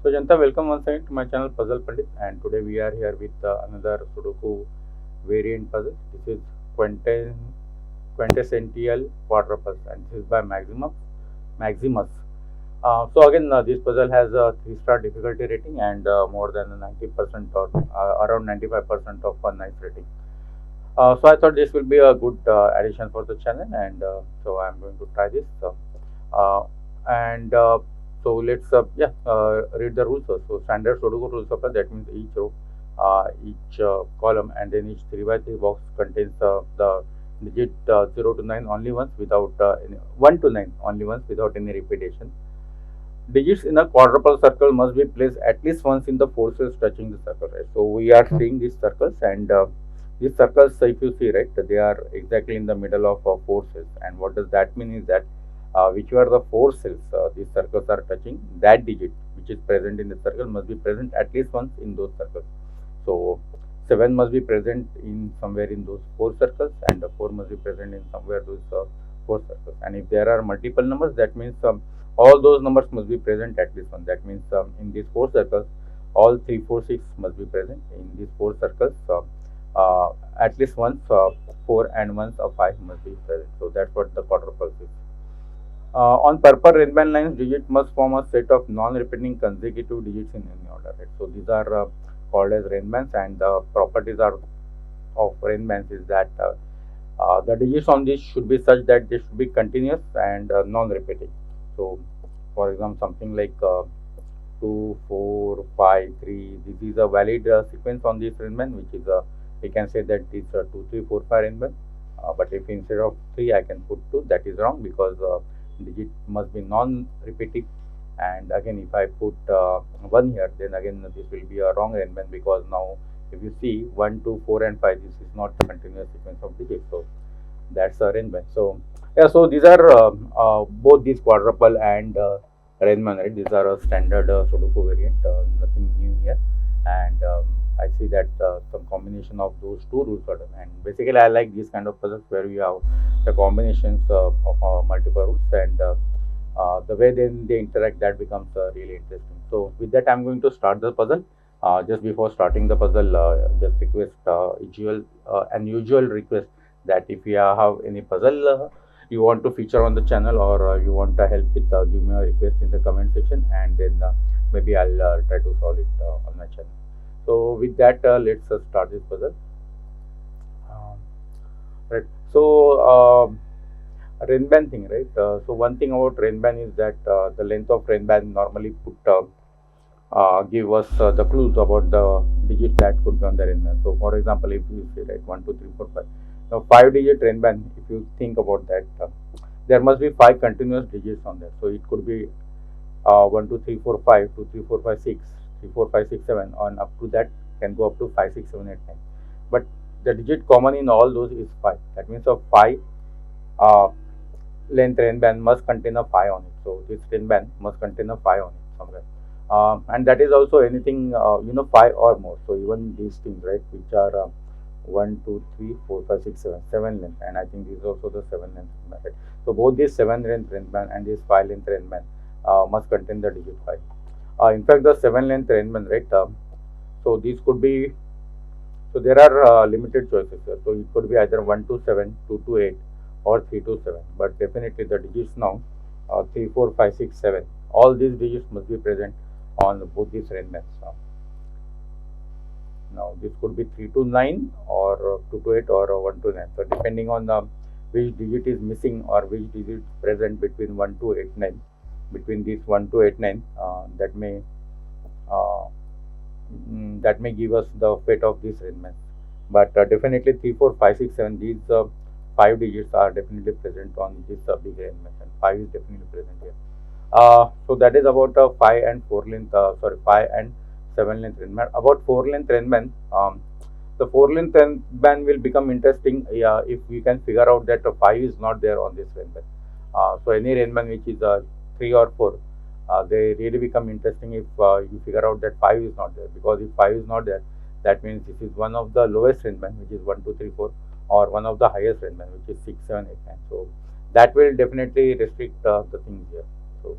So Janta, welcome once again to my channel Puzzle Pandit, and today we are here with another Sudoku variant puzzle. This is Quintessential Quadruples, and this is by Maximus. So again, this puzzle has a 3-star difficulty rating and more than 90% or around 95% of a nice rating. So I thought this will be a good addition for the channel, and so I'm going to try this. Uh, and so let's read the rules first. So standard Sudoku rules apply. That means each row, each column, and then each 3 by 3 box contains the digit 0 to 9 only once without 1 to 9 only once without any repetition. Digits in a quadruple circle must be placed at least once in the four cells touching the circle, right? So we are seeing these circles, and these circles, if you see, right, they are exactly in the middle of four cells. And what does that mean is that whichever the four cells these circles are touching, that digit which is present in the circle must be present at least once in those circles. So 7 must be present in somewhere in those four circles, and 4 must be present in somewhere those four circles. And if there are multiple numbers, that means all those numbers must be present at least one. That means in these four circles, all 3, 4, 6 must be present in these four circles. At least once 4 and once 5 must be present. So that's what the quadruple is. On purple Renban lines, digits must form a set of non-repeating consecutive digits in any order. Right? So these are called as Renbans, and the properties are of Renbans is that the digits on this should be such that they should be continuous and non-repeating. So, for example, something like 2, 4, 5, 3. This is a valid sequence on this Renban, which is we can say that it's 2, 3, 4, 5 Renban. But if instead of 3 I can put 2, that is wrong, because digit must be non-repeating. And again, if I put 1 here, then again this will be a wrong Renban, because now if you see 1, 2, 4 and 5, this is not a continuous sequence of digits. So that's a Renban. So yeah, so these are both these quadruple and Renban, right? These are a standard Sudoku variant, nothing new here. And I see that some combination of those two rules are done. And basically, I like these kind of puzzles where you have the combinations of multiple rules, and the way then they interact, that becomes really interesting. So with that, I'm going to start the puzzle. Just before starting the puzzle, just request unusual request that if you have any puzzle you want to feature on the channel, or you want help with, give me a request in the comment section, and then maybe I'll try to solve it on my channel. So with that, let's start this puzzle. Right. So Renban thing, right? So one thing about Renban is that the length of Renban normally give us the clues about the digits that could be on the Renban. So for example, if you say, right, 1, 2, 3, 4, 5. Now 5-digit Renban, if you think about that, there must be 5 continuous digits on there. So it could be 1, 2, 3, 4, 5, 2, 3, 4, 5, 6, 3, 4, 5, 6, 7, and up to that can go up to 5, 6, 7, 8, 9. But the digit common in all those is 5. That means a 5 length Renban must contain a 5 on it. So this Renban must contain a 5 on it somewhere. And that is also anything 5 or more. So even these things, right, which are 1, 2, 3, 4, 5, 6, 7 length, and I think this is also the 7 length Renban. Right? So both this 7 length Renban and this 5 length Renban must contain the digit 5. In fact, the 7 length Renban, right? So these could be. So there are limited choices here. So it could be either 1 to 7, 2 to 8, or 3 to 7. But definitely the digits now 3, 4, 5, 6, 7. All these digits must be present on both these Renbans. Now this could be 3 to 9, or 2 to 8, or 1 to 9. So depending on which digit is missing, or which digit is present between 1 to 8, 9, between these 1 to 8, 9, that may give us the fate of this Renban. But definitely 3, 4, 5, 6, 7, these 5 digits are definitely present on this big Renban, and 5 is definitely present here. So that is about 5 and 4 length, 5 and 7 length Renban. About 4 length Renban, the 4 length Renban will become interesting if we can figure out that 5 is not there on this Renban. So any Renban which is 3 or 4, they really become interesting if you figure out that 5 is not there, because if 5 is not there, that means this is one of the lowest Renban, which is 1, 2, 3, 4, or one of the highest Renban, which is 6, 7, 8, 9. So that will definitely restrict the things here. So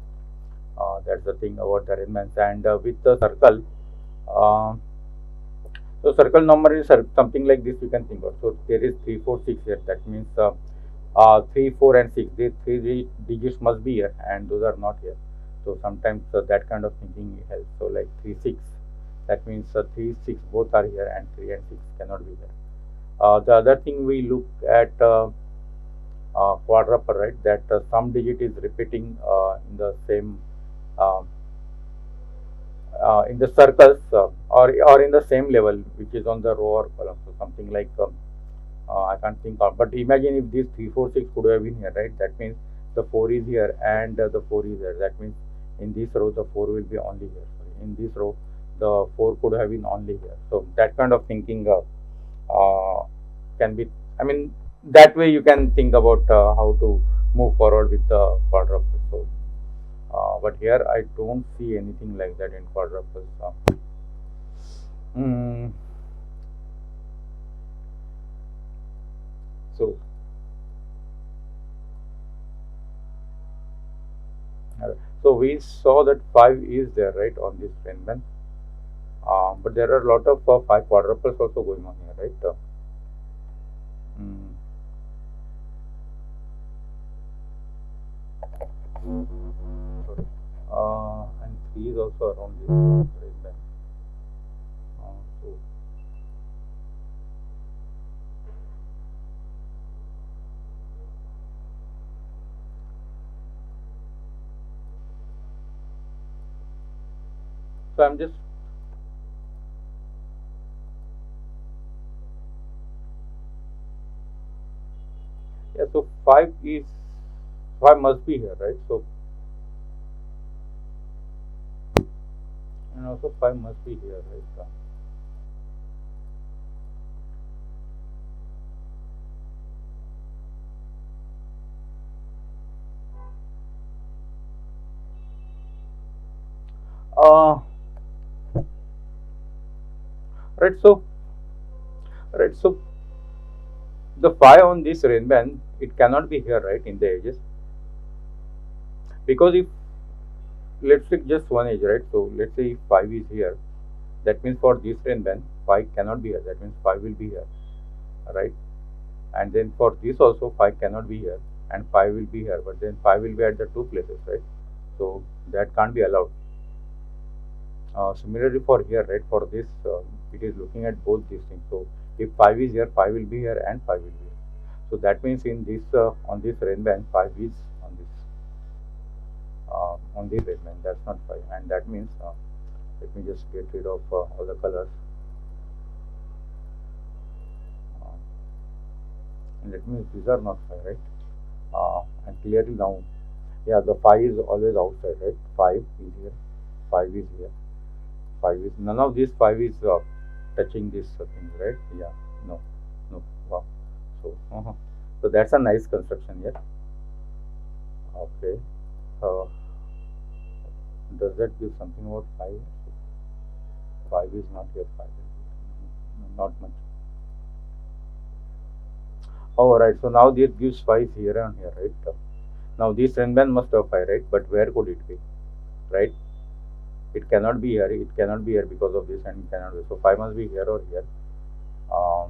That's the thing about the arrangements. And with the circle, uh, so circle number is something like this you can think of. So there is 3, 4, 6 here. That means 3, 4, and 6. These three digits must be here, and those are not here. So sometimes that kind of thinking helps. So like 3, 6. That means 3, 6 both are here, and 3 and 6 cannot be here. The other thing we look at quadruple, right? That some digit is repeating uh, in the circles or in the same level, which is on the row or column. So something like I can't think of, but imagine if this 3, 4, 6 could have been here, right? That means the 4 is here and the 4 is here. That means in this row the 4 will be only here. Sorry. In this row the 4 could have been only here. So that kind of thinking can be, I mean, that way you can think about how to move forward with the quadruple. So, but here I don't see anything like that in quadruples. Mm, so, so we saw that 5 is there, right, on this Renban. But there are a lot of 5 quadruples also going on here, right? Mm, sorry. And 3 is also around this Renban. So, so I'm just yeah. So 5 must be here, right? So and also 5 must be here, right? Uh, right. So right. So the 5 on this Renban, it cannot be here, right, in the edges, because if let's take just one edge, right? So let's say if 5 is here, that means for this Renban 5 cannot be here. That means 5 will be here, right? And then for this also 5 cannot be here, and 5 will be here, but then 5 will be at the two places, right? So that can't be allowed. Similarly for here, right, for this it is looking at both these things. So if 5 is here, 5 will be here and 5 will be here. So that means in this on this Renban 5 is on this Renban. That's not 5, and that means let me just get rid of all the colors. And that means these are not 5, right? And clearly now, yeah, the 5 is always outside, right? 5 is here, 5 is here, 5 is, none of these 5 is touching this thing, right? Yeah, no, no, wow. So, so that's a nice construction here. Okay. Uh, does that give something about 5? 5 is not here, 5 is here. Not much. Oh, right. So now this gives 5 here and here, right? Now this Renban must have 5, right? But where could it be, right? It cannot be here. It cannot be here because of this, and it cannot be. So 5 must be here or here. Uh,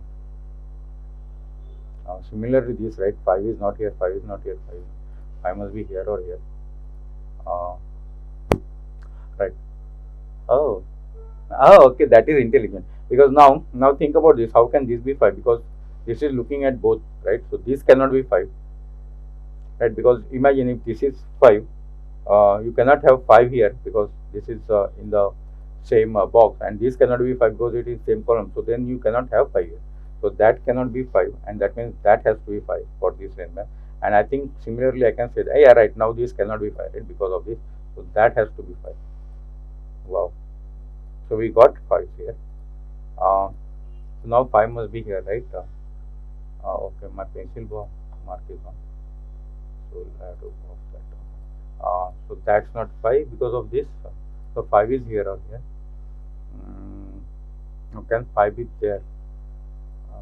Similarly, this, right? 5 is not here. 5 is not here. 5 must be here or here. Uh, right. Oh. Oh, okay. That is intelligent. Because now think about this. How can this be 5? Because this is looking at both, right? So this cannot be 5, right? Because imagine if this is 5, you cannot have 5 here because this is in the same box, and this cannot be 5 because it is same column. So then you cannot have 5 here. So that cannot be 5, and that means that has to be 5 for this Renban. And I think similarly I can say that, yeah, right, now this cannot be 5, right, because of this. So that has to be 5. Wow. So we got 5 here. So now 5 must be here, right? Okay, my pencil mark is on. So I have to off that. So that's not 5 because of this. So 5 is here or here. Okay, 5 is there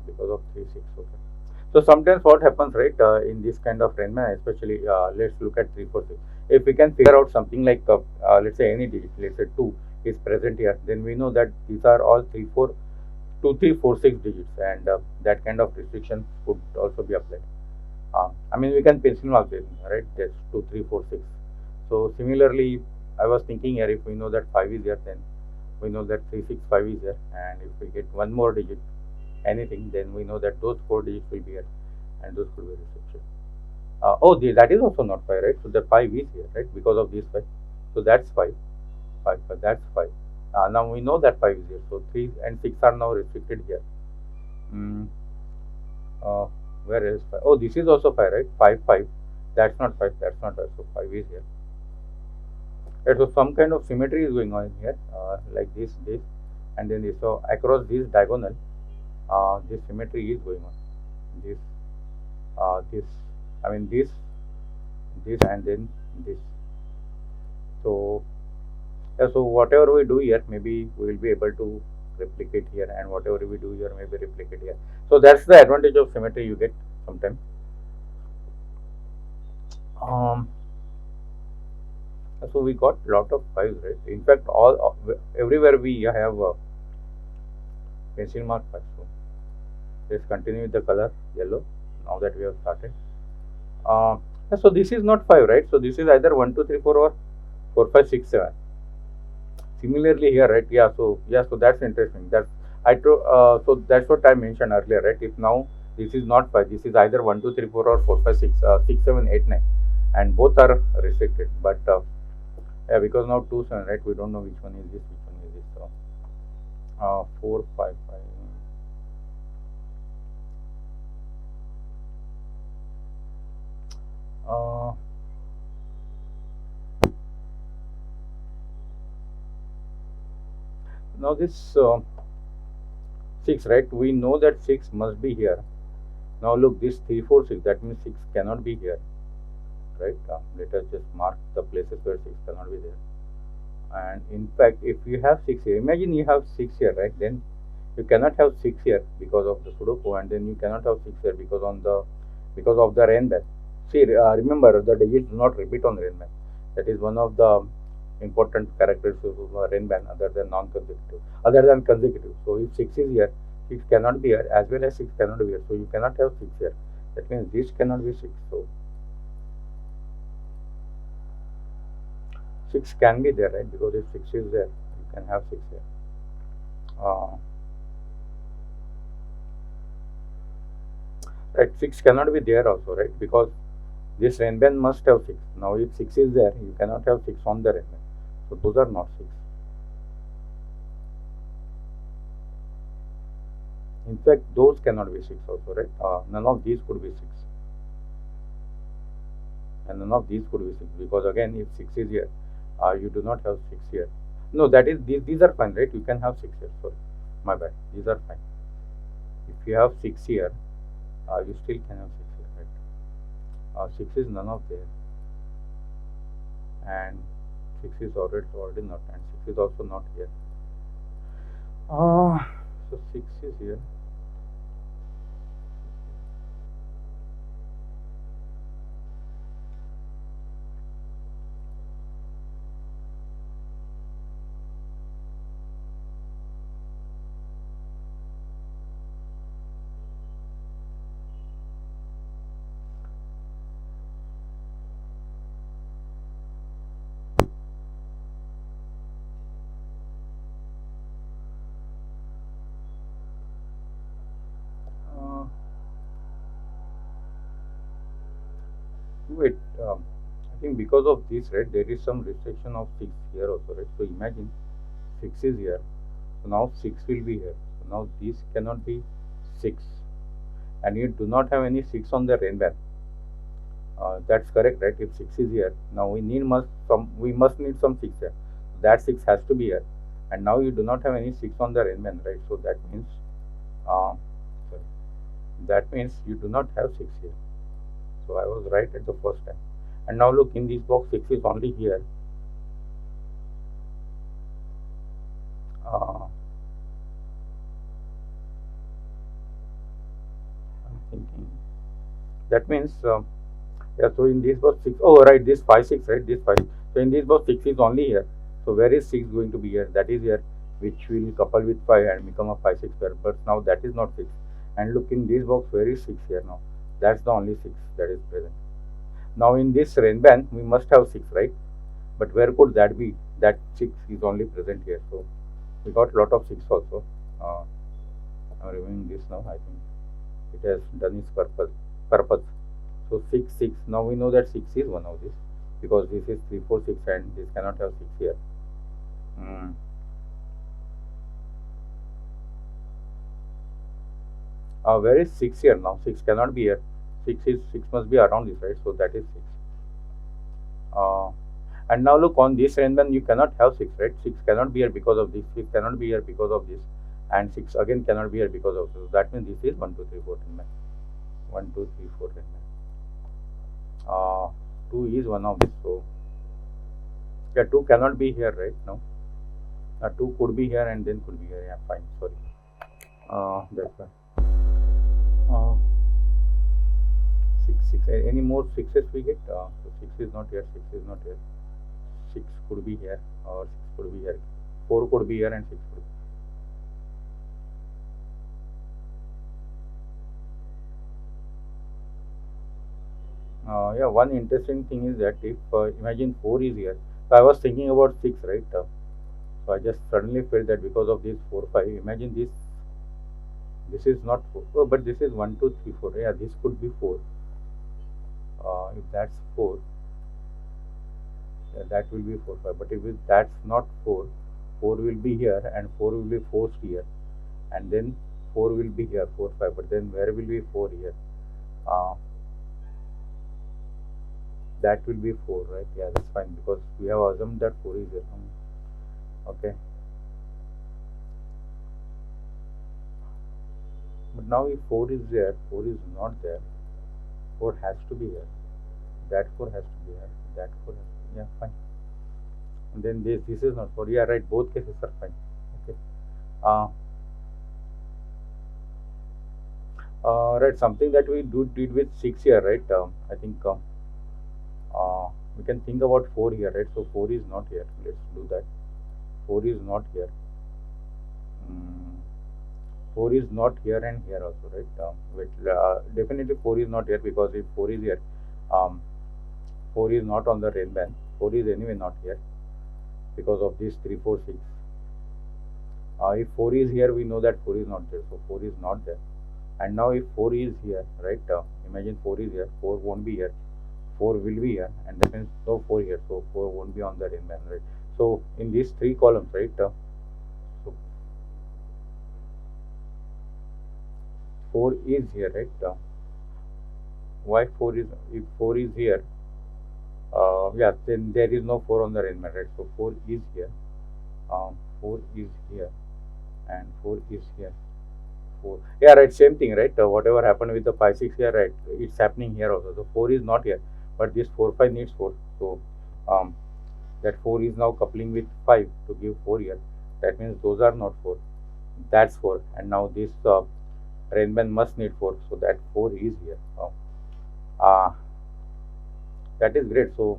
because of 3, 6. Okay. So sometimes what happens, right, in this kind of Renban, especially let's look at 3, 4, 6. if we can figure out something like let's say any digit, let's say 2 is present here, then we know that these are all 6 digits, and that kind of restriction could also be applied. I mean, we can pencil mark this, right? That's 2, 3, 4, 6. So similarly, I was thinking here, if we know that 5 is here, then we know that 365 is here, and if we get one more digit, anything, then we know that those 4 digits will be here, and those could be restriction. That is also not 5, right? So the 5 is here, right? Because of this 5. So that's 5. 5, 5, that's 5. Now we know that 5 is here. So 3 and 6 are now restricted here. Mm, uh, where is 5? Oh, this is also 5, right? 5, 5. That's not 5. That's not 5. So 5 is here. Right, so some kind of symmetry is going on here, like this, and then this. So across this diagonal, this symmetry is going on. This, this. I mean this, and then this. So yeah, so whatever we do here, maybe we will be able to replicate here, and whatever we do here, maybe replicate here. So that's the advantage of symmetry you get sometimes. So we got lot of 5s, right? In fact, everywhere we have pencil mark 5. So let's continue with the color yellow. Now that we have started. So this is not 5, right? So this is either 1, 2, 3, 4, or 4, 5, 6, 7. Similarly here, right? Yeah. So that's interesting. So that's what I mentioned earlier, right? If now this is not 5, this is either 1, 2, 3, 4, or 4, 5, 6, 6, 7, 8, 9, and both are restricted. But yeah, because now 2, 7, right? We don't know which one is this, which one is this. So 4, 5, 5. Now this 6, right? We know that 6 must be here. Now look, this 3, 4, 6. That means 6 cannot be here, right? Let us just mark the places where 6 cannot be there. And in fact, if you have 6 here, imagine you have 6 here, right? Then you cannot have 6 here because of the Sudoku, and then you cannot have 6 here because of the Renban. See, remember, the digits do not repeat on Renban. That is one of the important characteristics of Renban, other than consecutive. So if 6 is here, 6 cannot be here, as well as 6 cannot be here. So you cannot have 6 here. That means this cannot be 6. So 6 can be there, right? Because if 6 is there, you can have 6 here. Right, 6 cannot be there also, right? Because this Renban must have 6. Now if 6 is there, you cannot have 6 on the Renban. So those are not 6. In fact, those cannot be 6 also, right? None of these could be 6. And none of these could be 6. Because again, if 6 is here, you do not have 6 here. No, that is, these are fine, right? You can have 6 here. Sorry, my bad. These are fine. If you have 6 here, you still can have 6 here, right? 6 is none of there, and 6 is already not, and 6 is also not here. So 6 is here. Wait, I think because of this, right, there is some restriction of 6 here also, right? So imagine 6 is here, so now 6 will be here. So now this cannot be 6, and you do not have any 6 on the Renban. That's correct, right? If 6 is here, now we must need some 6 here. That 6 has to be here, and now you do not have any 6 on the Renban, right? So that means, you do not have 6 here. So I was right at the first time. And now look, in this box, 6 is only here. I'm thinking. That means Yeah, so in this box 6, oh right, this 5 6, right, this 5. So in this box 6 is only here. So where is 6 going to be here? That is here, which will couple with 5 and become a 5 6 pair. But now that is not 6. And look in this box, where is 6 here now? That's the only 6 that is present. Now in this Renban, we must have 6, right? But where could that be? That 6 is only present here. So we got a lot of 6 also. Uh, I'm removing this now. I think it has done its purpose. So 6 6. Now we know that 6 is one of these, because this is 3 4 6 and this cannot have 6 here. Hmm. Where is 6 here now? 6 cannot be here. 6 must be around this, right? So that is 6. Uh, and now look on this Renban, you cannot have 6, right? 6 cannot be here because of this. 6 cannot be here because of this, and 6 again cannot be here because of this. So that means this is 1 2 3 4 Renban. 1 2 3 4 Renban. 2 is one of this. So yeah, 2 cannot be here, right? No. 2 could be here and then could be here. Yeah, fine. Sorry. That's why. 6 6. Any more 6s we get? So 6 is not here. 6 is not here. 6 could be here, or 6 could be here. 4 could be here and 6 could be. Yeah, one interesting thing is that if imagine 4 is here, so I was thinking about 6, right? So I just suddenly felt that because of this 4 5, imagine this is not 4, oh, but this is 1 2 3 4. Yeah, this could be 4. If that's 4, yeah, that will be 4 5. But if that's not 4, 4 will be here and 4 will be forced here, and then 4 will be here 4 5. But then where will be 4 here? Uh, that will be 4, right? Yeah, that's fine, because we have assumed that 4 is here. Okay, but now if 4 is there, 4 is not there, 4 has to be here, that 4 has to be here, that 4 has to be, yeah, fine. And then this is not 4. Yeah, right, both cases are fine. Okay. Right, something that we did with 6 here, right? I think we can think about 4 here, right? So 4 is not here. Let's do that. 4 is not here. 4 is not here and here also, right? Definitely 4 is not here, because if 4 is here, 4 is not on the Renban. 4 is anyway not here because of this 3 4 6. If 4 is here, we know that 4 is not there, so 4 is not there. And now if 4 is here, right? Imagine 4 is here, 4 won't be here, 4 will be here, and that means no 4 here, so 4 won't be on the Renban, right? So in these 3 columns, right? So 4 is here, right? Why 4 is, if 4 is here, yeah, then there is no 4 on the Renban, right? So 4 is here, 4 is here, and 4 is here. 4, yeah, right, same thing, right? Whatever happened with the 5 6 here, right, it's happening here also. So 4 is not here, but this 4 5 needs 4. So that 4 is now coupling with 5 to give 4 here. That means those are not 4, that's 4. And now this Renban must need 4, so that 4 is here. That is great. So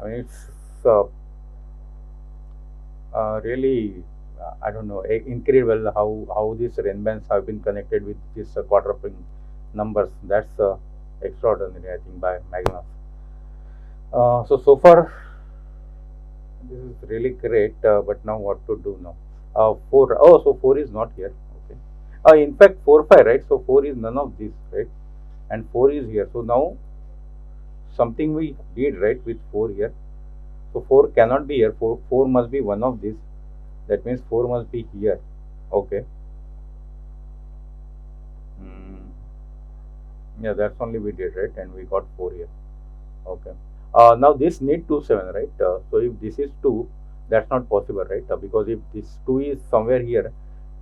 I mean, it's really, I don't know, incredible how these Renbans have been connected with these quadruple numbers. That's extraordinary, I think, by Maximux. So far this is really great, but now what to do now? 4. Oh, so 4 is not here. Okay. In fact, 4 5, right? So 4 is none of these, right? And 4 is here. So now something we did, right, with 4 here. So 4 cannot be here. 4 must be one of these. That means 4 must be here. Okay. Yeah, that's only we did, right? And we got 4 here. Okay. Now this need 2 7, right? So if this is 2, that's not possible, right? Because if this 2 is somewhere here,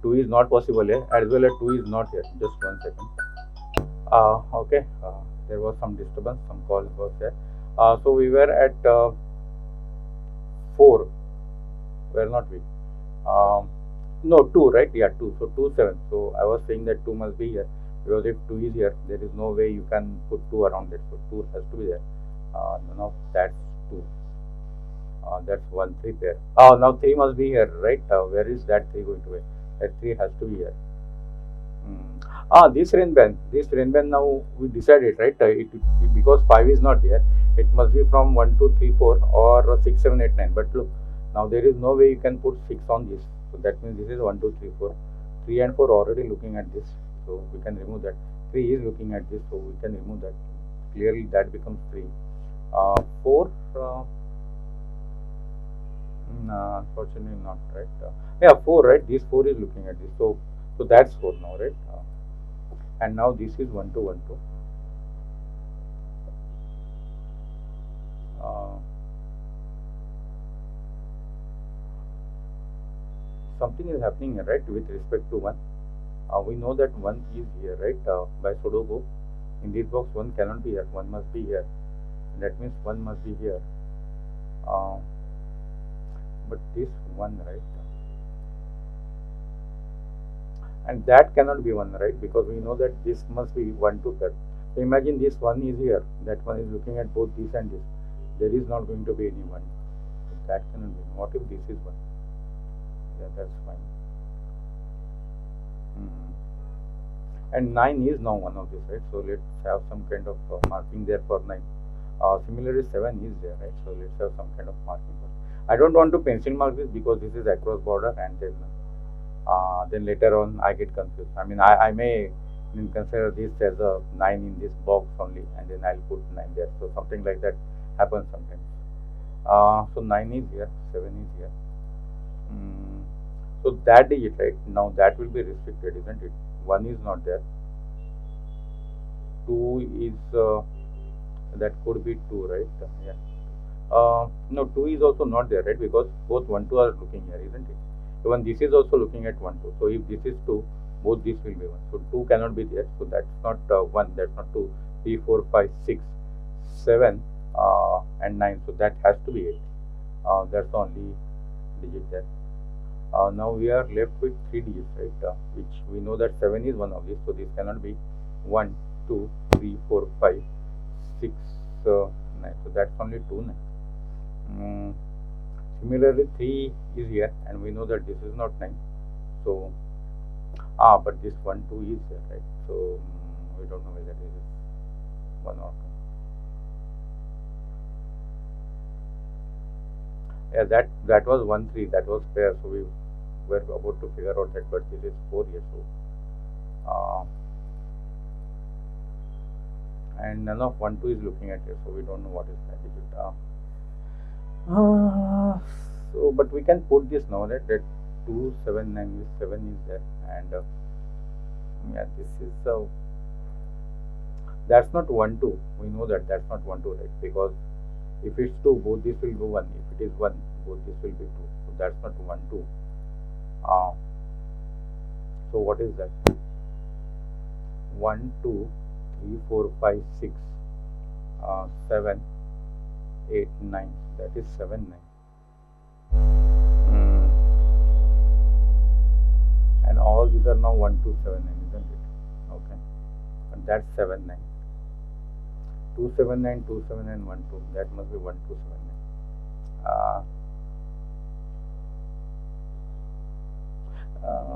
2 is not possible here, as well as 2 is not here. Just 1 second. Okay. There was some disturbance, some call was there. So we were at 4. Where not we? No, 2, right? Yeah, 2. So 2 7. So I was saying that 2 must be here, because if 2 is here, there is no way you can put 2 around it, so 2 has to be there. Now that's 2. That's 1 3 pair. Oh, now 3 must be here, right? Where is that 3 going to be? That 3 has to be here. This Renban now we decided, right? Because 5 is not there, it must be from 1 2 3 4 or 6 7 8 9. But look, now there is no way you can put 6 on this, so that means this is 1 2 3 4. 3 and 4 already looking at this, so we can remove that. 3 is looking at this, so we can remove that. Clearly that becomes 3. 4. Unfortunately not, right? Yeah, 4, right? This 4 is looking at this, so that's 4 now, right? And now this is 1 2 1 2. Something is happening here, right? With respect to 1, we know that 1 is here, right? By Sudoku, in this box 1 cannot be here, 1 must be here. That means 1 must be here. But this 1, right? And that cannot be 1, right? Because we know that this must be 1 2 pair. So imagine this 1 is here, that 1 is looking at both this and this. There is not going to be any 1. So that cannot be. What if this is 1? Yeah, that's fine. And 9 is now one of these, right? So let's have some kind of marking there for 9. Similarly, 7 is there, right? So let's have some kind of marking for. I don't want to pencil mark this because this is across border, and then later on I get confused. I mean, I may consider this as a 9 in this box only, and then I'll put 9 there. So something like that happens sometimes. So 9 is here, 7 is here. So that digit, right? Now that will be restricted, isn't it? 1 is not there. 2 is that could be 2, right? Yeah. No, 2 is also not there, right? Because both 1 2 are looking here, isn't it? Even this is also looking at 1 2. So if this is 2, both this will be 1. So 2 cannot be there. So that's not 1. That's not 2. 3 4 5 6 7 and 9. So that has to be 8. That's the only digit there. Now we are left with 3 digits, right? Which we know that 7 is one of these, so this cannot be 1 2 3 4 5 6 9. So that's only 2 9. Similarly, 3 is here, and we know that this is not 9. So but this 1 2 is there, right? So we don't know whether it is 1 or 2. Yeah, that was 1 3. That was pair. So we were about to figure out that, but this is 4 years old. And none of 1 2 is looking at it, so we don't know what is that digit. So, but we can put this now, right? That 2 7 9 is 7 is there, and yeah, this is that's not 1 2. We know that that's not 1 2, right? Because if it's 2, both this will go 1. If it is 1, both this will be 2. So that's not 1 2. So what is that? 1 2 3 4 5 6 7 8 9. That is 7 9. And all these are now 1 2 7 9, isn't it? Okay. And that's 7 9. 2 7 9 2 7 9 1 2. That must be 1 2 7 9.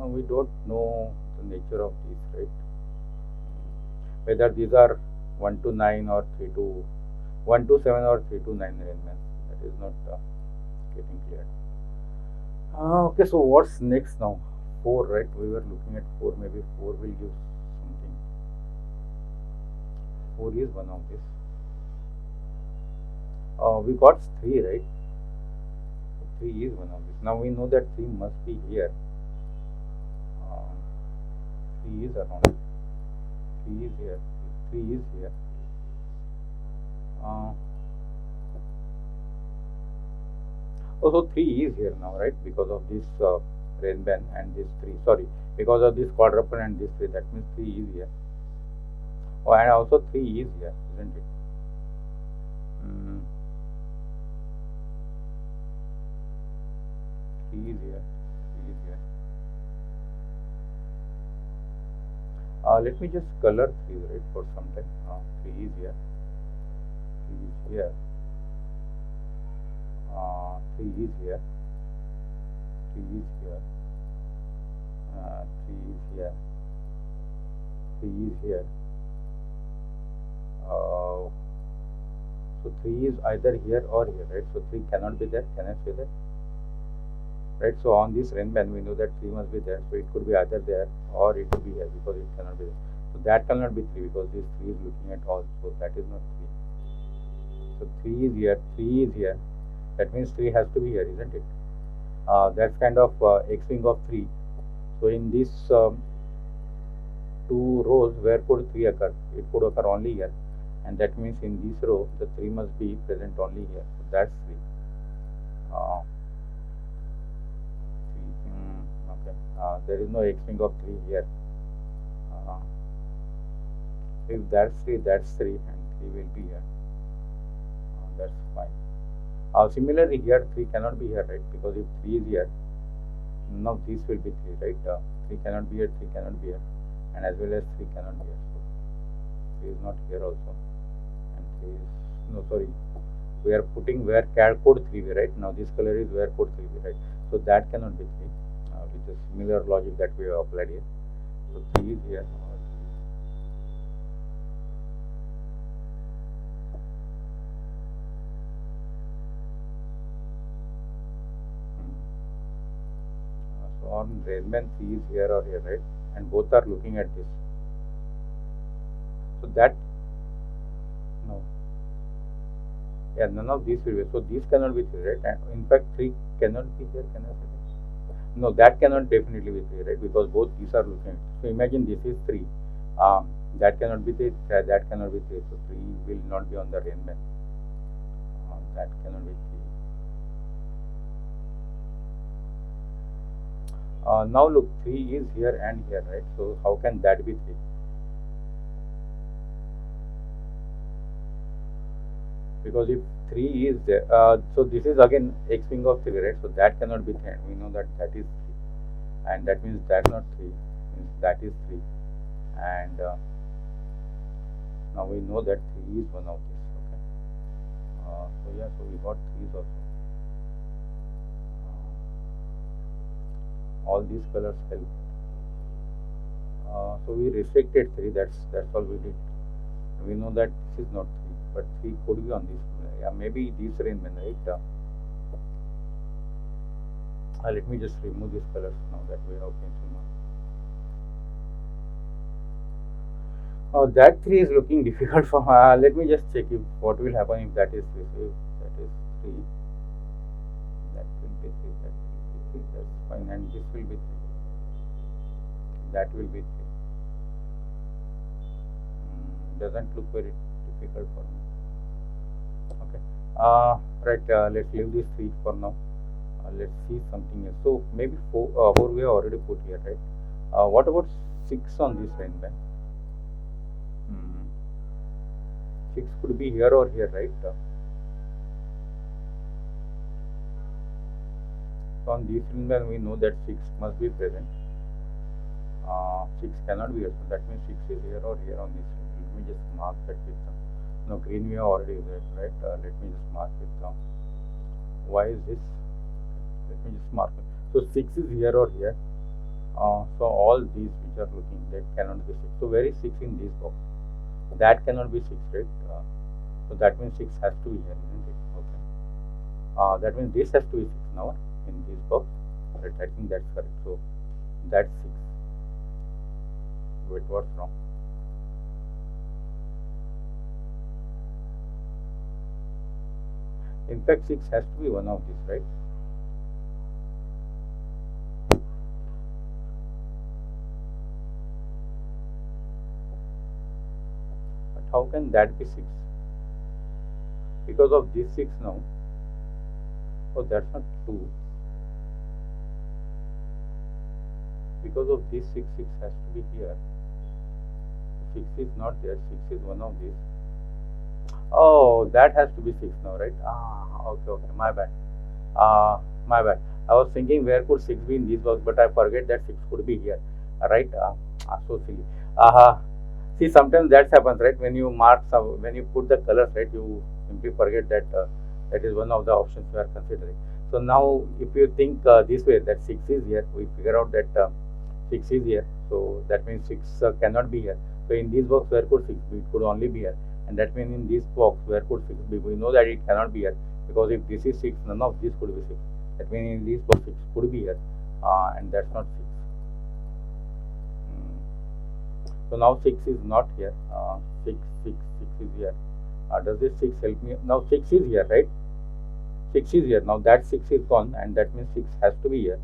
We don't know the nature of these, right? Whether these are 1 to 9 or 3 to 1 to 7 or 3 to 9 Renban. That is not getting clear. Okay, so what's next now? 4, right? We were looking at 4. Maybe 4 will give something. 4 is one of this. We got 3, right? 3 is one of this. Now we know that 3 must be here. 3 is around. 3 is here. 3 is here. Also 3 is here now, right? Because of this Renban and this 3. Sorry, because of this quadruple and this 3. That means 3 is here. Oh, and also 3 is here, isn't it? 3 is here. 3 is here. Let me just color 3, right, for some time. 3 is here, 3 is here, 3 is here, 3 is here, 3 is here, 3 is here. So 3 is either here or here, right? So 3 cannot be there. Can I say that? Right. So on this Renban, we know that 3 must be there. So it could be either there or it could be here because it cannot be there. So that cannot be 3 because this 3 is looking at all. So that is not 3. So 3 is here, 3 is here. That means 3 has to be here, isn't it? That's kind of X-wing of 3. So in these 2 rows, where could 3 occur? It could occur only here. And that means in this row, the 3 must be present only here. So that's 3. Okay. There is no X-wing of 3 here. If that's 3, that's 3, and 3 will be here. That's fine. Similarly, here 3 cannot be here, right? Because if 3 is here, none of these will be 3, right? 3 cannot be here, 3 cannot be here, and as well as 3 cannot be here. So 3 is not here also, and 3 is no, sorry. We are putting where CAD code 3B, right? Now this color is where code 3B, right? So that cannot be 3 with the similar logic that we have applied here. So 3 is here. So on Renban 3 is here or here, right? And both are looking at this. So that no. Yeah, none of these will be. So these cannot be 3, right? And in fact 3 cannot be here. Can I say that? No, that cannot definitely be 3, right? Because both these are looking at. So imagine this is 3. That cannot be 3. That cannot be 3. So 3 will not be on the Renban. That cannot be 3. Now look, 3 is here and here, right? So how can that be 3? Because if 3 is there, so this is again X-wing of 3, right? So that cannot be 3. We know that that is 3, and that means that's not 3. Means that is 3, and now we know that 3 is one of this. Okay. So yeah, so we got 3s also. All these colors help. So we restricted 3. That's all we did. We know that this is not 3. But 3 could be on this. Yeah, maybe these Renban, right? Let me just remove these colors now that we have pencil now. That 3 is looking difficult for. Let me just check if what will happen if that is 3. So if that is 3, that will be 3. That will be 3. That's fine, and this will be 3. That will be 3. Doesn't look very difficult for me. Okay. Right. Let's leave this 3 for now. Let's see something else. So maybe 4 we have already put here, right? What about 6 on this Renban? 6 could be here or here, right? So on this Renban we know that 6 must be present. 6 cannot be here, so that means 6 is here or here on this. Let me just mark that with no green we have already there, right? Let me just mark it down. Why is this? Let me just mark it. So 6 is here or here. So all these which are looking, that cannot be 6. So where is 6 in this box? That cannot be 6, right? So that means 6 has to be here, isn't it? Okay. That means this has to be 6 now in this box. Right? I think that's correct. So that's 6. Wait, what's wrong? In fact, 6 has to be one of these, right? But how can that be 6? Because of this 6 now. Oh, that's not 2. Because of this 6, 6 has to be here. 6 is not there. 6 is one of these. Oh, that has to be 6 now, right? Okay, my bad. My bad. I was thinking where could 6 be in this box, but I forget that 6 could be here, right? So silly. See, sometimes that happens, right? When you mark some, when you put the colors, right, you simply forget that that is one of the options you are considering. So now, if you think this way, that 6 is here, we figure out that 6 is here. So that means 6 cannot be here. So in this box, where could 6 be? It could only be here. And that means in this box, where could 6 be? We know that it cannot be here, because if this is 6, none of this could be 6. That means in this box, 6 could be here, and that's not 6. So now 6 is not here. 6 is here. Does this 6 help me? Now 6 is here, right? 6 is here. Now that 6 is gone, and that means 6 has to be here,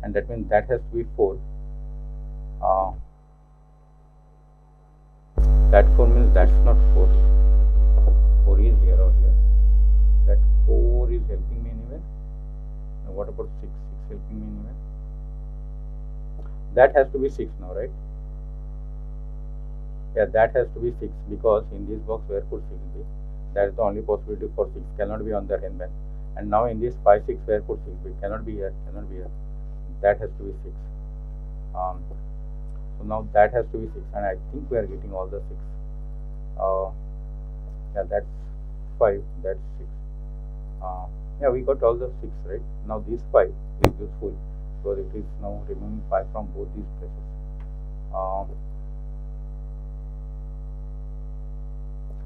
and that means that has to be 4. That 4 means that's not 4. 4 is here or here. That 4 is helping me anywhere. Now what about 6? 6 helping me anywhere. That has to be 6 now, right? Yeah, that has to be 6, because in this box, where could 6 be? That is the only possibility for 6, cannot be on the Renban. And now in this 5, 6, where could 6 be? Cannot be here, cannot be here. That has to be 6. So now that has to be 6, and I think we are getting all the 6. Yeah, that's 5, that's 6. Yeah, we got all the 6, right? Now this 5 is useful, because it is now removing 5 from both these places.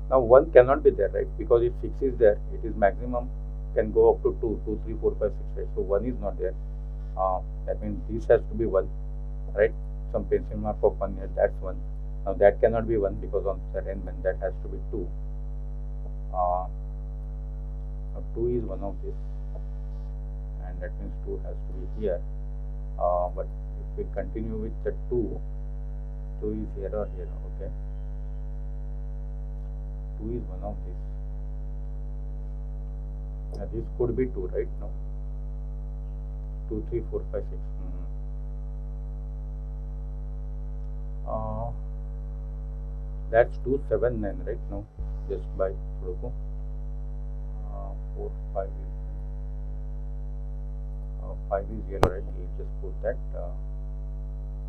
Now 1 cannot be there, right? Because if 6 is there, it is maximum can go up to 2, 2, 3, 4, 5, 6, right? So 1 is not there. That means this has to be 1, right? Some pencil mark of 1 here, that's 1. Now that cannot be 1, because on the Renban that has to be 2. Now 2 is one of this, and that means 2 has to be here. But if we continue with the 2 is here or here, okay? 2 is one of this. Now this could be 2, right? Now 2, 3, 4, 5, 6. That's 2, 7, 9, right? Now just by SUDOKU. 4, 5 is 5 is yellow, right? We'll just put that.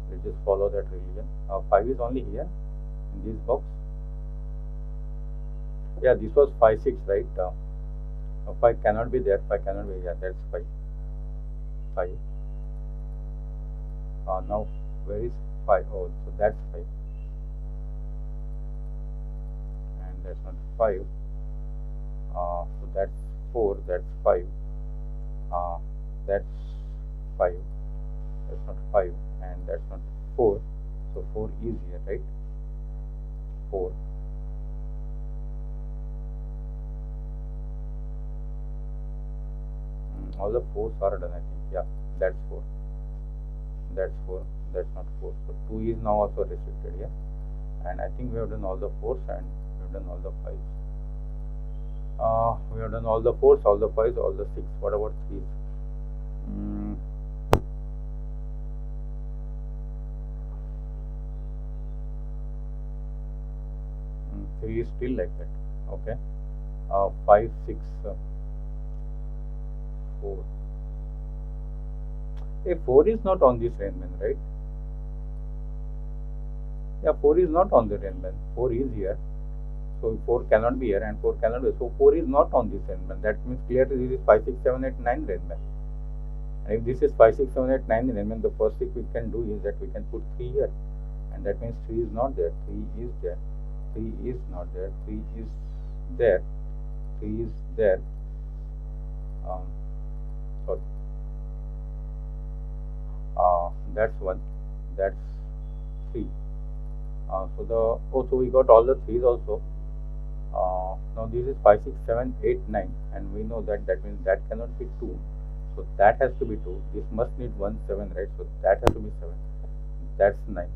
We'll just follow that religion. 5 is only here in this box. Yeah, this was 5, 6, right? 5 cannot be there. 5 cannot be. Yeah, that's 5. 5. Now where is 5? Oh, so that's 5. And that's not 5. So that's 4. That's 5. That's 5. That's not 5, and that's not 4. So 4 is here, right? 4. All the 4s are done, I think. Yeah, that's 4. That's 4. That's not 4. So 2 is now also restricted here. And I think we have done all the 4s, and we have done all the 5s. We have done all the 4s, all the 5s, all the 6. What about 3s? 3 is still like that. Okay. 5, 6, 4. Hey, 4 is not on this Renban, right? Yeah, 4 is not on the Renban. 4 is here. So 4 cannot be here, and 4 cannot be. So 4 is not on this Renban. That means clearly this is 5, 6, 7, 8, 9 Renban. And if this is 5, 6, 7, 8, 9 Renban, the first thing we can do is that we can put 3 here. And that means 3 is not there. 3 is there. 3 is not there. 3 is there. 3 is there. Sorry. That's 1. That's 3. So we got all the 3s also. Now this is 5, 6, 7, 8, 9, and we know that means that cannot be 2. So that has to be 2. This must need 1, 7, right? So that has to be 7. That's 9.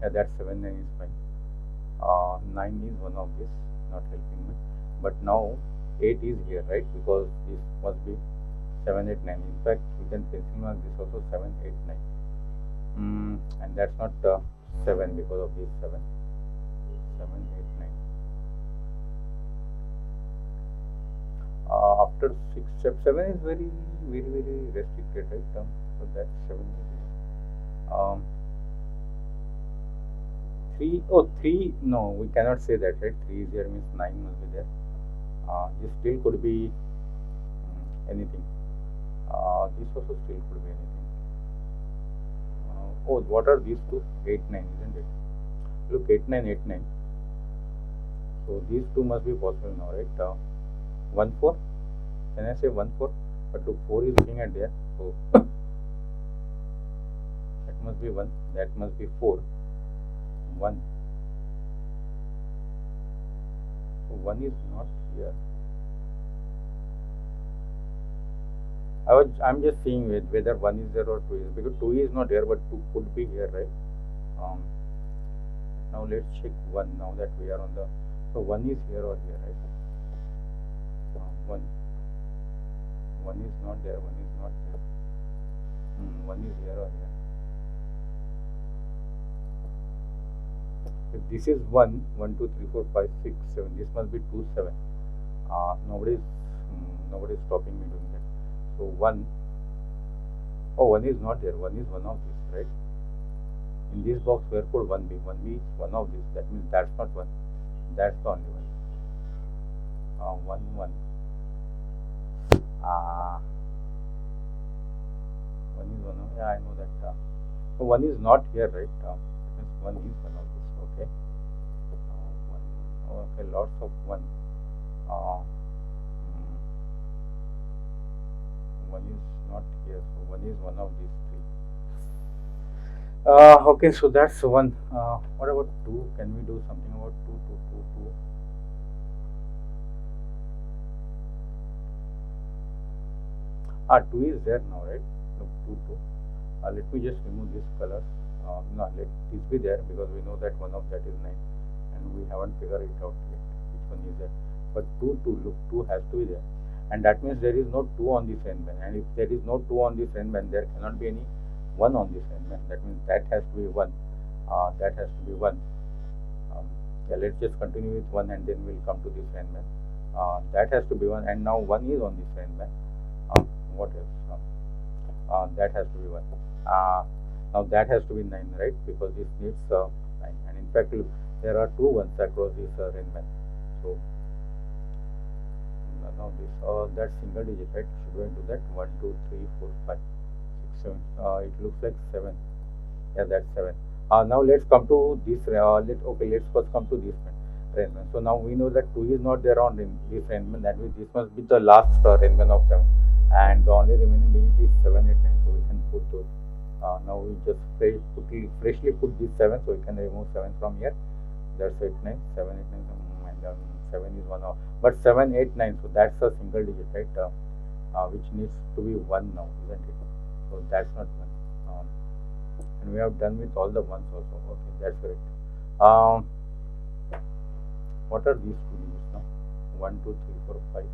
Yeah, that's 7, 9 is fine. 9 is one of this, not helping me. But now 8 is here, right? Because this must be 7, 8, 9. In fact, we can pencil mark this also 7, 8, 9. And that's not 7 because of this 7. 7, 8, 9. After 6, 7 is very restricted, right? So that's 7 is here. 3, oh 3, no, we cannot say that, right? 3 is here means 9 must be there. This still could be anything. This also still could be anything. Oh, what are these two? 8, 9, isn't it? Look, 8, 9, 8, 9. So these two must be possible now, right? 1, 4. Can I say 1, 4? But look, 4 is looking at there. So that must be 1. That must be 4. 1. So 1 is not here. I'm just seeing whether 1 is there or 2 is, because 2 is not here, but 2 could be here, right? Now let's check 1 now that we are on the. So 1 is here or here, right? 1. 1 is not there. 1 is not there. 1 is here or here. If this is 1, 1, 2, 3, 4, 5, 6, 7. This must be 2, 7. Nobody's stopping me doing that. So 1. Oh, 1 is not there. 1 is one of these, right? In this box, where could 1 be? 1 is one of these. That means that's not 1. That's the only one. 1, 1. 1 is one of. Yeah, I know that. So 1 is not here, right? That means 1 is one of these. Okay. 1. Okay, lots of 1. 1 is not here, so 1 is one of these 3. Okay, so that's 1. What about 2? Can we do something about 2, 2, 2, 2? Ah, 2 is there now, right? Look, 2, 2. Let me just remove this color. No, let this be there, because we know that one of that is 9, and we haven't figured it out yet which one is there. But 2, 2, look, 2 has to be there, and that means there is no 2 on this Renban, and if there is no 2 on this Renban, there cannot be any 1 on this Renban. That means that has to be 1. That has to be 1. Yeah, let's just continue with 1, and then we'll come to this Renban. That has to be 1, and now 1 is on this Renban. What else? That has to be 1. Now that has to be 9, right? Because this needs 9, and in fact, look, there are 2 1s across this Renban. So now this that single digit, right? Should go into that 1, 2, 3, 4, 5, 6, 7. It looks like 7. Yeah, that's 7. Now let's come to this. Let's first come to this Renban. So now we know that 2 is not there on this Renban. That means this must be the last Renban of 7, and the only remaining digit is 7, 8, 9. So we can put those. Now we just freshly put this 7, so we can remove 7 from here. That's 8, 9, 7, 8, 9, and 7 is 1 off. But 7, 8, 9, so that's a single digit, right? Which needs to be 1 now, isn't it? So that's not 1. And we have done with all the 1s also. Okay, that's correct. What are these 2 digits now? 1, 2, 3, 4, 5, 6,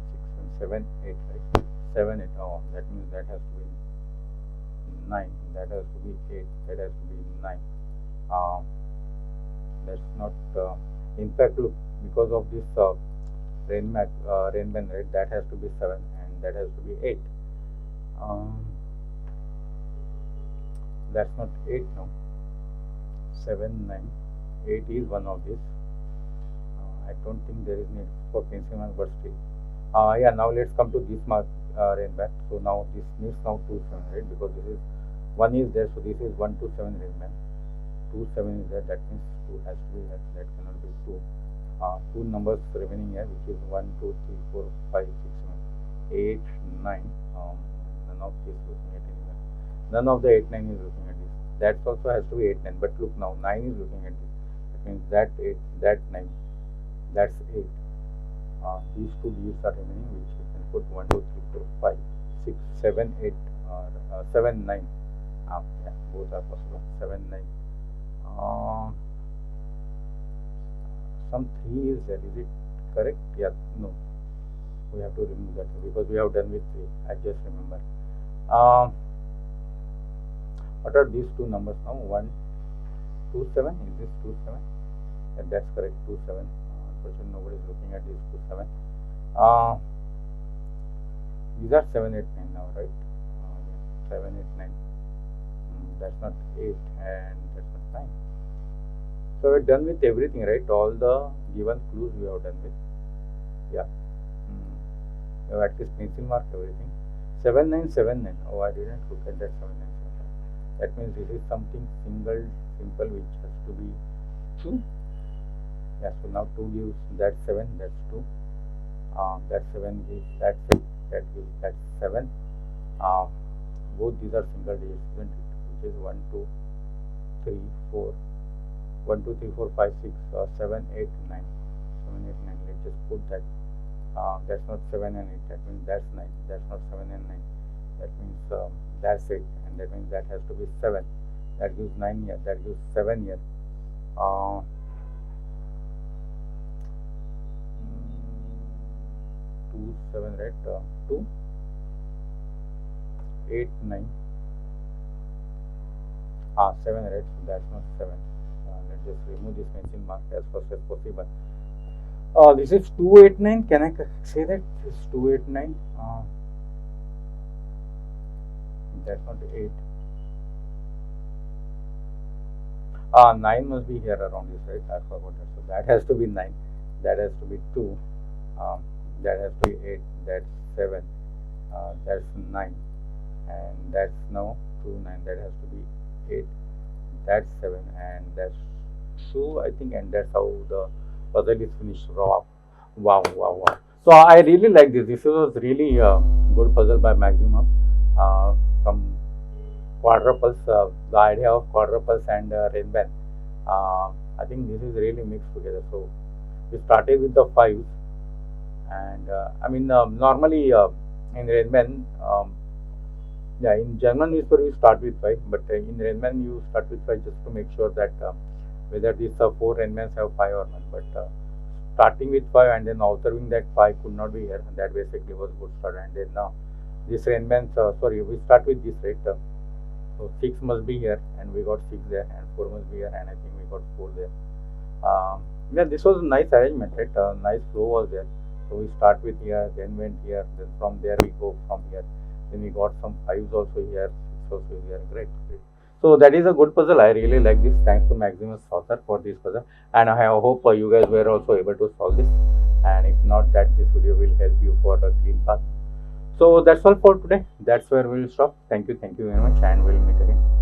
7, 8, right? 7, 8. Oh, that means that has to be 9. That has to be 8. That has to be 9. That's not. In fact, look, because of this Renban, right? That has to be 7, and that has to be 8. That's not 8 now. 7, 9, 8 is one of these. I don't think there is need for pencil mark, but still. Yeah, now let's come to this mark Renban. So now this needs now 2, 7, right? Because this is 1 is there, so this is 1, 2, 7 Renban. 2, 7 is there. That means 2 has to be here. That cannot be 2. 2 numbers remaining here, which is 1, 2, 3, 4, 5, 6, 7, 8, 9. None of this looking at anywhere. None of the 8, 9 is looking at this. That also has to be 8, 9. But look now, 9 is looking at this. That means that 8, that 9. That's 8. These 2 digits are remaining, which we can put 1, 2, 3, 4, 5, 6, 7, 8, 7, 9. Yeah, both are possible. 7, 9. Some 3 is there. Is it correct? Yeah, no. We have to remove that because we have done with 3. I just remember. What are these 2 numbers now? 1, 2, 7. Is this 2, 7? Yeah, that's correct. 2, 7. Unfortunately, nobody is looking at this 2, 7. These are 7, 8, 9 now, right? Yeah, 7, 8, 9. That's not 8, and that's not 9. So we're done with everything, right? All the given clues we have done with. Yeah. We have at least pencil mark everything. 7979. Oh, I didn't look at that 7979. That means this is something simple, which has to be 2. Yeah, so now 2 gives that 7, that's 2. That 7 gives that 6, that gives that 7. Both these are single digits, isn't it? Which is 1, 2, 3, 4. 1, 2, 3, 4, 5, 6, 7, 8, 9. 7, 8, 9. Let's just put that. That's not 7 and 8. That means that's 9. That's not 7 and 9. That means that's 8. And that means that has to be 7. That gives 9 here. That gives 7 here. 2, 7, right? 2, 8, 9. 7, right? So that's not 7. Let's just remove this pencil mark as fast as possible. This is 289. Can I say that this is 289? That's not 8. 9 must be here around this, right? I forgot that. So that has to be 9. That has to be 2. That has to be 8. That's 7. That's 9. And that's now 2, 9. That has to be 8. That's 7. And that's 2, I think. And that's how the puzzle is finished. Wow. So I really like this. This was really a good puzzle by Maximum. Some quadruples, the idea of quadruples and Renban. I think this is really mixed together. So we started with the 5s, and I mean normally in Renban, yeah, in German newspaper we start with 5, but in Renban you start with 5 just to make sure that whether these 4 Renbans have 5 or not. But starting with 5 and then observing that 5 could not be here, and that basically was good start. And then this Renban, sorry, we start with this, right? So 6 must be here, and we got 6 there, and 4 must be here, and I think we got 4 there. Yeah, this was a nice arrangement, right? Nice flow was there. So we start with here, then went here, then from there we go from here. Then we got some 5s also here, 6 also here. Great. So that is a good puzzle. I really like this. Thanks to Maximus author for this puzzle, and I hope you guys were also able to solve this. And if not, that this video will help you for a clean path. So that's all for today. That's where we'll stop. Thank you very much, and we'll meet again.